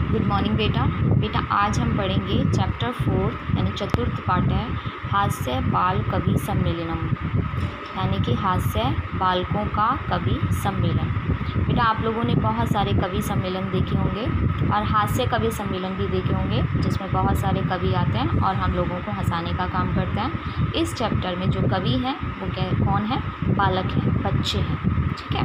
Good morning बेटा आज हम पढ़ेंगे चैप्टर 4 यानी चतुर्थ पाठ है हास्य बाल कवि सम्मेलनम, यानी कि हास्य बालकों का कवि सम्मेलन। बेटा आप लोगों ने बहुत सारे कवि सम्मेलन देखे होंगे और हास्य कवि सम्मेलन भी देखे होंगे, जिसमें बहुत सारे कवि आते हैं और हम लोगों को हंसाने का काम करते हैं। इस चैप्टर में जो कवि हैं वो कौन है? बालक हैं, बच्चे हैं। ठीक है।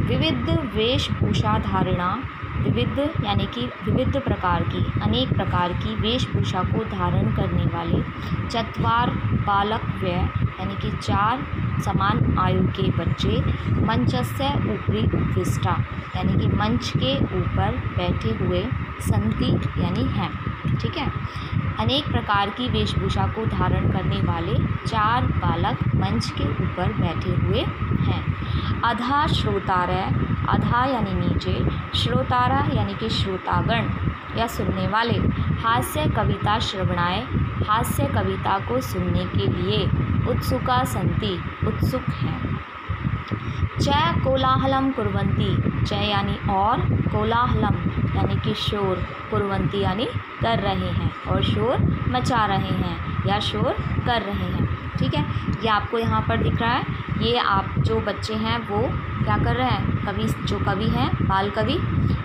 विविध वेशभूषा धारणा, विविध यानी कि विविध प्रकार की, अनेक प्रकार की वेशभूषा को धारण करने वाले चत्वार बालक व्यय यानी कि 4 समान आयु के बच्चे मंचस्य ऊपरी उपविष्टा यानी कि मंच के ऊपर बैठे हुए संति यानी हैं। ठीक है। अनेक प्रकार की वेशभूषा को धारण करने वाले 4 बालक मंच के ऊपर बैठे हुए हैं। अधा श्रोतारय, अधा यानी नीचे, श्रोतारा यानी कि श्रोतागण या सुनने वाले, हास्य कविता श्रवणाय, हास्य कविता को सुनने के लिए उत्सुका संति, उत्सुक हैं। च कोलाहलम कुर्वन्ति, च यानी और, कोलाहलम यानी कि शोर, कुर्वन्ति यानी कर रहे हैं और शोर मचा रहे हैं या शोर कर रहे हैं। ठीक है। ये आपको यहाँ पर दिख रहा है। ये आप जो बच्चे हैं वो क्या कर रहे हैं? कवि, जो कवि हैं बाल कवि,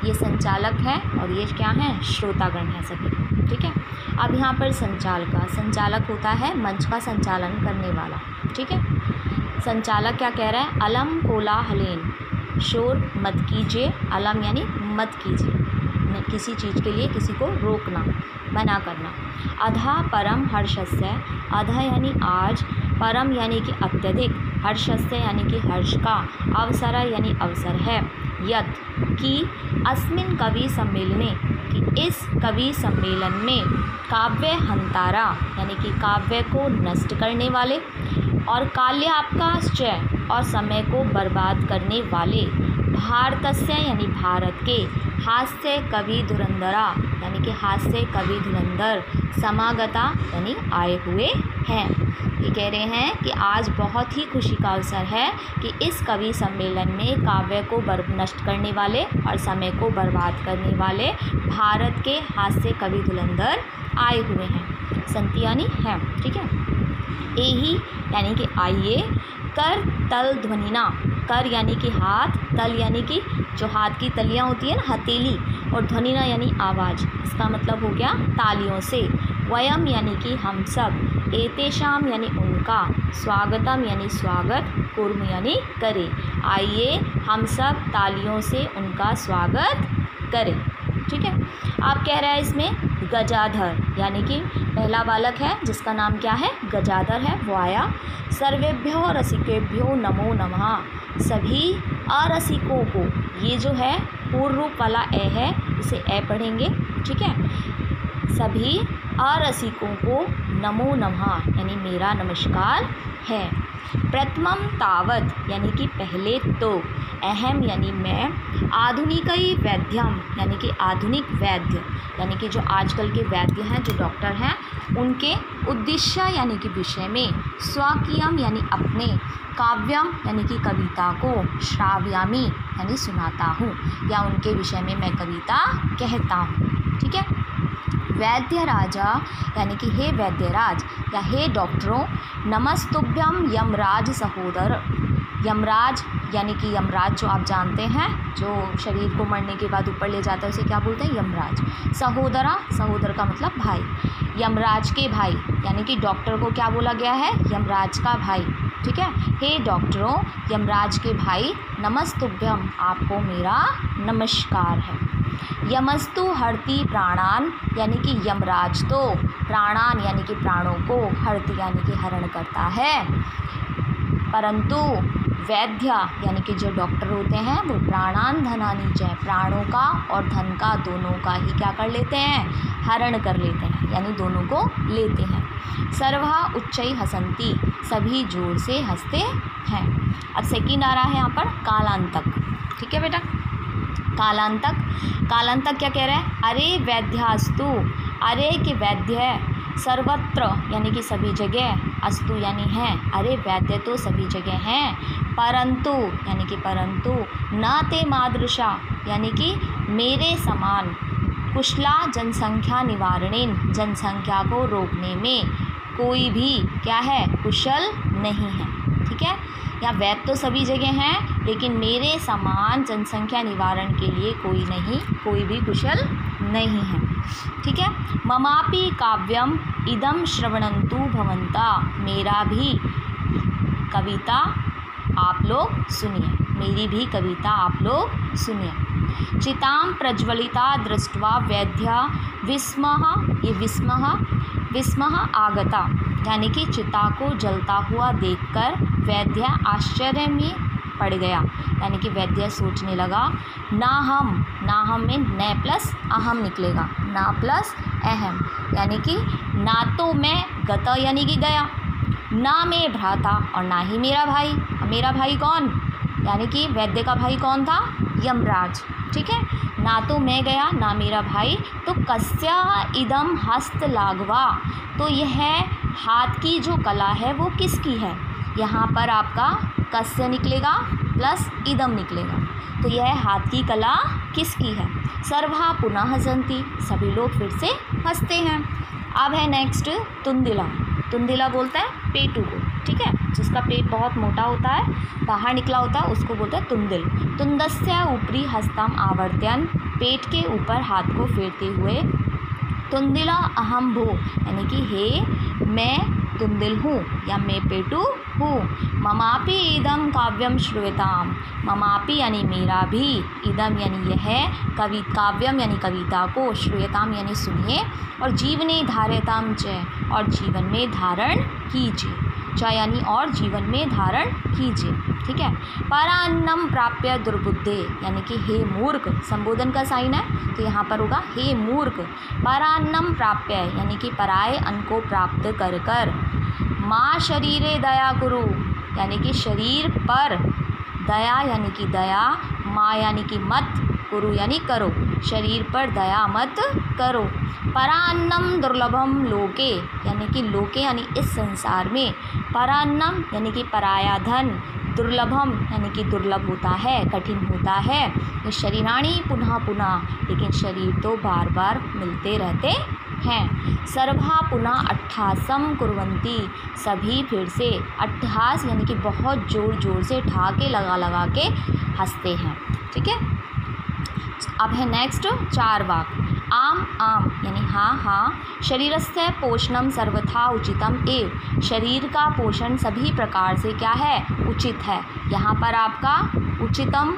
ये संचालक है और ये क्या हैं? श्रोतागण हैं सभी। ठीक है। अब यहाँ पर संचालक होता है मंच का संचालन करने वाला। ठीक है। संचालक क्या कह रहा है? अलम कोलाहलेन, शोर मत कीजिए। अलम यानी मत कीजिए, किसी चीज़ के लिए किसी को रोकना, मना करना। अधा परम हर्षस्य, अधा यानी आज, परम यानी कि अत्यधिक, हर्षस्य यानी कि हर्ष का, अवसर यानी अवसर है, यत कि अस्मिन कवि सम्मेलने, कि इस कवि सम्मेलन में काव्य हंतारा यानी कि काव्य को नष्ट करने वाले और काल्यापकाश्चय और समय को बर्बाद करने वाले भारतस्य यानी भारत के हास्य कवि धुरंधरा यानी कि हास्य कवि धुरंधर समागता यानी आए हुए हैं। ये कह रहे हैं कि आज बहुत ही खुशी का अवसर है कि इस कवि सम्मेलन में काव्य को नष्ट करने वाले और समय को बर्बाद करने वाले भारत के हास्य कवि धुरंधर आए हुए हैं। संति यानी हैं। ठीक है। एही यानी कि आइए, कर तल ध्वनिना, कर यानी कि हाथ, तल यानी कि जो हाथ की तलियाँ होती है ना, हथेली, और ध्वनिना यानी आवाज़, इसका मतलब हो गया तालियों से। वयम यानी कि हम सब, एतेषाम यानी उनका, स्वागतम यानी स्वागत, कुर्म यानी करें। आइए हम सब तालियों से उनका स्वागत करें। ठीक है। आप कह रहे हैं इसमें गजाधर यानी कि पहला बालक है जिसका नाम क्या है? गजाधर है, वो आया। सर्वेभ्यो रसिकेभ्यो नमो नमः, सभी अरसिकों को, ये जो है पूर्व रूप वाला ए है, इसे ए पढ़ेंगे। ठीक है। सभी अरसिकों को नमो नमः यानी मेरा नमस्कार है। प्रथमम तावत यानी कि पहले तो, अहम यानी मैं, आधुनिकई वैद्यम यानी कि आधुनिक वैद्य यानी कि जो आजकल के वैद्य हैं, जो डॉक्टर हैं, उनके उद्देश्य यानी कि विषय में, स्वकीयम यानी अपने, काव्यम यानी कि कविता को, श्राव्यामी यानी सुनाता हूँ या उनके विषय में मैं कविता कहता हूँ। ठीक है। वैद्य राजा यानी कि हे वैद्यराज या हे डॉक्टरों, नमस्तुभ्यम यमराज सहोदर, यमराज यानी कि यमराज जो आप जानते हैं, जो शरीर को मरने के बाद ऊपर ले जाता है उसे क्या बोलते हैं? यमराज। सहोदरा, सहोदर का मतलब भाई, यमराज के भाई यानी कि डॉक्टर को क्या बोला गया है? यमराज का भाई। ठीक है। हे डॉक्टरों, यमराज के भाई, नमस्तुभ्यम आपको मेरा नमस्कार है। यमस्तु हरति प्राणान यानी कि यमराज तो प्राणान यानी कि प्राणों को, हरति यानी कि हरण करता है, परंतु वैद्य यानी कि जो डॉक्टर होते हैं वो प्राणान धनानि च, प्राणों का और धन का दोनों का ही क्या कर लेते हैं? हरण कर लेते हैं यानी दोनों को लेते हैं। सर्वहा उच्चई हसंती, सभी जोर से हंसते हैं। अब सेकंड आ रहा है यहाँ पर कालांतक। ठीक है बेटा। कालांतक, कालांतक क्या कह रहा है? अरे वैद्यास्तु, अरे के वैद्य है, सर्वत्र यानी कि सभी जगह, अस्तु यानी है, अरे वैद्य तो सभी जगह हैं, परंतु यानी कि परंतु, न ते मादृशा यानी कि मेरे समान, कुशला जनसंख्या निवारणेन, जनसंख्या को रोकने में कोई भी क्या है, कुशल नहीं है। ठीक है, या वैद तो सभी जगह हैं, लेकिन मेरे समान जनसंख्या निवारण के लिए कोई भी कुशल नहीं है। ठीक है, ममापि काव्यम इदम श्रवणंतु भवंता, मेरा भी कविता आप लोग सुनिए, मेरी भी कविता आप लोग सुनिए। चितां प्रज्वलिता दृष्ट्वा वैद्या विस्मः आगता, यानी कि चिता को जलता हुआ देखकर वैद्य आश्चर्य में पड़ गया, यानी कि वैद्य सोचने लगा। ना हम में न प्लस अहम निकलेगा, ना प्लस अहम, यानी कि ना तो मैं गता यानी कि गया, ना मैं भ्राता और ना ही मेरा भाई। मेरा भाई कौन, यानी कि वैद्य का भाई कौन था, यमराज। ठीक है, ना तो मैं गया ना मेरा भाई, तो कस्या इदम हस्त लाघवा, तो यह हाथ की जो कला है वो किसकी है। यहाँ पर आपका कस्य निकलेगा प्लस इदम निकलेगा, तो यह हाथ की कला किसकी है। सर्वा पुनः हसंती, सभी लोग फिर से हंसते हैं। अब है नेक्स्ट तुंदिला। तुंदिला बोलता है पेटू को, ठीक है, जिसका पेट बहुत मोटा होता है, बाहर निकला होता है, उसको बोलते हैं तुंदिल। तुंदस्य ऊपरी हस्तम आवर्त्यन, पेट के ऊपर हाथ को फेरते हुए। तुंदिला अहम भू, यानी कि हे मैं तुंदिल हूँ या मैं पेटू हूँ। ममापि इदम काव्यम श्रूयताम, ममापि यानी मेरा भी, इदम यानी यह, काव्यम यानी कविता को, श्रूयताम यानी सुनिए, और जीवने धार्यताम च, और जीवन में धारण कीजिए, च यानी और जीवन में धारण कीजिए। ठीक है, परान्नम प्राप्य दुर्बुद्धे, यानी कि हे मूर्ख, संबोधन का साइन है तो यहाँ पर होगा हे मूर्ख। परान्नम प्राप्य यानी कि पराये अन्न को प्राप्त कर कर। माँ शरीरे दया कुरु, यानी कि शरीर पर, दया यानी कि दया, माँ यानी कि मत, कुरु यानी करो, शरीर पर दया मत करो। परान्नम दुर्लभम लोके, यानी कि लोके यानी इस संसार में, परान्नम यानी कि पराया धन, दुर्लभम यानी कि दुर्लभ होता है, कठिन होता है। ये शरीराणी पुनः पुनः, लेकिन शरीर तो बार बार मिलते रहते हैं। सर्वा पुनः अट्ठासम कुर्वन्ति, सभी फिर से, अट्ठास यानी कि बहुत ज़ोर ज़ोर से ठहाके लगा लगा के हंसते हैं। ठीक है, अब है नेक्स्ट चार वाक। आम यानी हाँ हाँ, शरीरस्य पोषणम सर्वथा उचितम एव, शरीर का पोषण सभी प्रकार से क्या है, उचित है। यहाँ पर आपका उचितम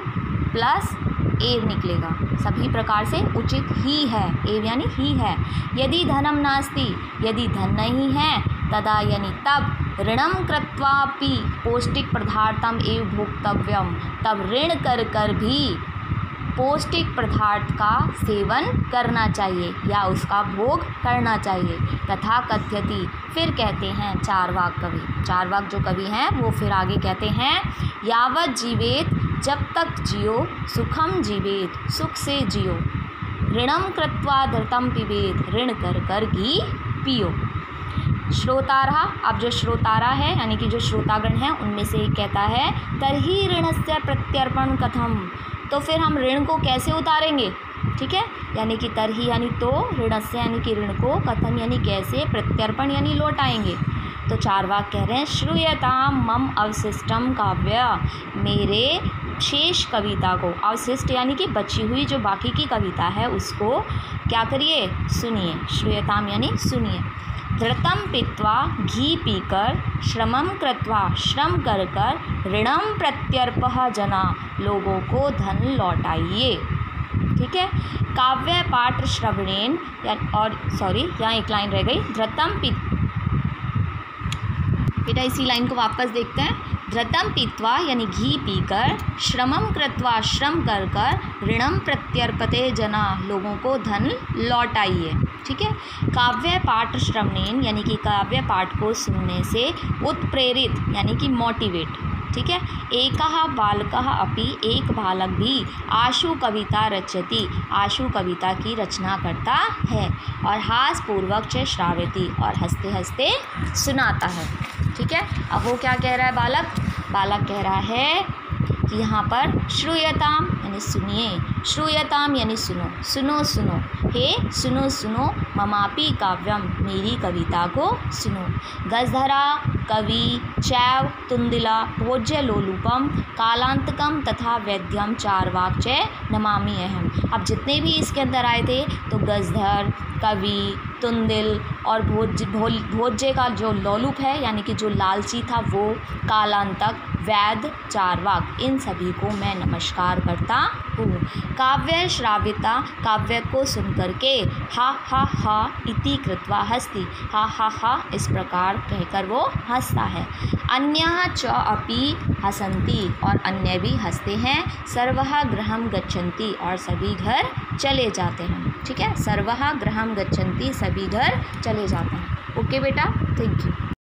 प्लस एव निकलेगा, सभी प्रकार से उचित ही है, एव यानी ही है। यदि धनम नास्ति, यदि धन नहीं है, तदा यानी तब, ऋणम कृत्वापि पौष्टिक पदार्थम एव भोक्तव्यम, तब ऋण कर कर भी पौष्टिक पदार्थ का सेवन करना चाहिए या उसका भोग करना चाहिए। तथा कथयति, फिर कहते हैं चारवाक कवि, चारवाक जो कवि हैं वो फिर आगे कहते हैं, यावत जीवेत, जब तक जियो, सुखम जीवेत, सुख से जियो, ऋणम कृत्वा धृतम पिबेत, ऋण कर कर घी पियो। श्रोतारा, अब जो श्रोतारा है यानी कि जो श्रोतागण हैं उनमें से एक कहता है, तरही ऋणस्य प्रत्यर्पण कथम, तो फिर हम ऋण को कैसे उतारेंगे। ठीक है, यानी कि तरही यानी तो, ऋणस्य यानी कि ऋण को, कथम यानी कैसे, प्रत्यर्पण यानी लौटाएंगे। तो चारवाक कह रहे हैं, श्रूयताम मम अवशिष्टम काव्य, मेरे शेष कविता को, अवशिष्ट यानी कि बची हुई जो बाकी की कविता है उसको क्या करिए, सुनिए। श्रूयताम यानी सुनिए। धृतम पीत्वा, घी पीकर, श्रमम कृत्वा, श्रम कर कर, ऋणम प्रत्यर्पः जना, लोगों को धन लौटाइए। ठीक है, काव्य पाठ श्रवणेन, और सॉरी यहाँ एक लाइन रह गई, धृतम बेटा इसी लाइन को वापस देखते हैं। धृतम पीत्वा यानी घी पीकर, श्रमम कृत्वा, श्रम कर कर, ऋणम प्रत्यर्पते जना, लोगों को धन लौटाइए। ठीक है, काव्य पाठ श्रवणेन यानी कि काव्य पाठ को सुनने से, उत्प्रेरित यानी कि मोटिवेट। ठीक है, एकः बालकः अपि, एक बालक भी, आशु कविता रचयति, आशु कविता की रचना करता है, और हासपूर्वक च श्रावयति, और हंसते हंसते सुनाता है। ठीक है, अब वो क्या कह रहा है बालक, बालक कह रहा है कि यहाँ पर श्रूयताम यानी सुनिए, श्रूयताम यानी सुनो, सुनो सुनो, हे सुनो सुनो, ममापि काव्यम मेरी कविता को सुनो। गजधरा कवि चैव तुंदिला भोज्य लोलुपम कालांतकम तथा वैद्यम चारवाक च नमामि अहम। अब जितने भी इसके अंदर आए थे तो गजधर, कवि, तुंदिल और भोज्य का जो लोलुप है यानी कि जो लालची था वो, कालांतक, वैद, चारवाक, इन सभी को मैं नमस्कार करता हूँ। काव्य श्राविता काव्य को सुन करके हा इति कृत्वा हस्ति, हा इस प्रकार कहकर वो हंसता है। अन्यः च अपि हसन्ति और अन्य भी हंसते हैं। सर्वः गृहं गच्छन्ति और सभी घर चले जाते हैं। ठीक है, सर्वः गृहं गच्छन्ति सभी घर चले जाते हैं। ओके बेटा, थैंक यू।